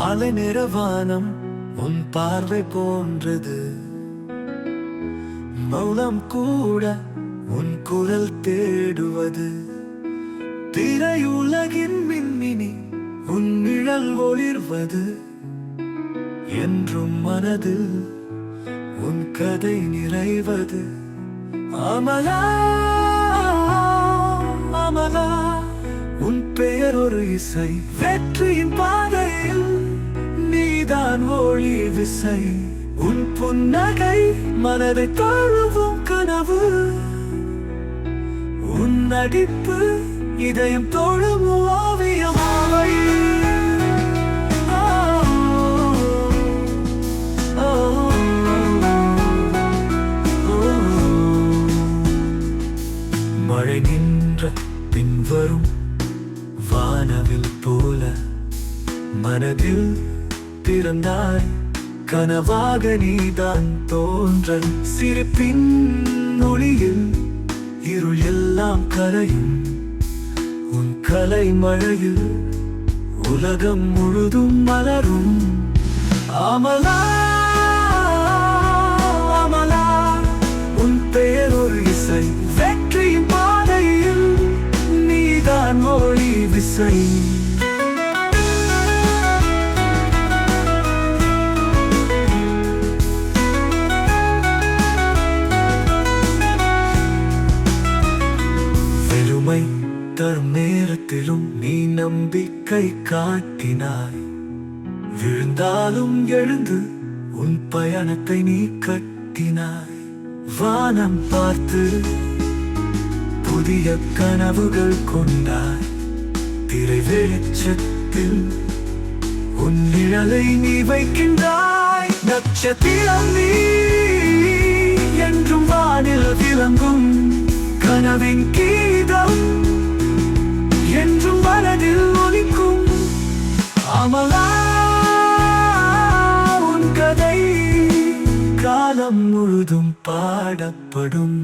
மாலை நிறவானம் உன் பார்வை போன்றது, மௌனம் கூட உன் குரல் தேடுவது. திரையுலகின் மின்மினி உன் நிழல் ஒளிர்வது, என்றும் மனதில் உன் கதை நிறைவது. அமலா அமலா, உன் பெயர் ஒரு இசை, வெற்றியின் பாதையில் நீதான் ஒளி விசை. உன் புன்னகை மனதை தழுவும் கனவு, உன் நடிப்பு இதயம் தொழும் ஓவியமாவை. மழை நின்ற பின்வரும் வானவில் போல மனதில் பிறந்தாய், கனவாக நீதான் தோன்றல். சிரிப்பின் ஒளியில் இருள் எல்லாம் கரையும், உன் கலை மழையில் உலகம் முழுதும் மலரும். அமலா அமலா, உன் பெயர் ஒரு இசை, வெற்றியின் பாதையில் நீதான் ஒளி விசை. வெறுமை தரும் நேரத்திலும் நீ நம்பிக்கை காட்டினாய், விழுந்தாலும் எழுந்து உன் பயணத்தை நீ கட்டினாய். வானம் பார்த்து புதிய கனவுகள் கொண்டாய், திரை வெளிச்சத்தில் உன் நிழலை நீ வைக்கின்றாய். நட்சத்திரம் நீ என்றும் வானில் விளங்கும், கனவின் கீதம் என்றும் மனதில் ஒலிக்கும். அமலா, உன் கதை காலம் முழுதும் பாடப்படும்.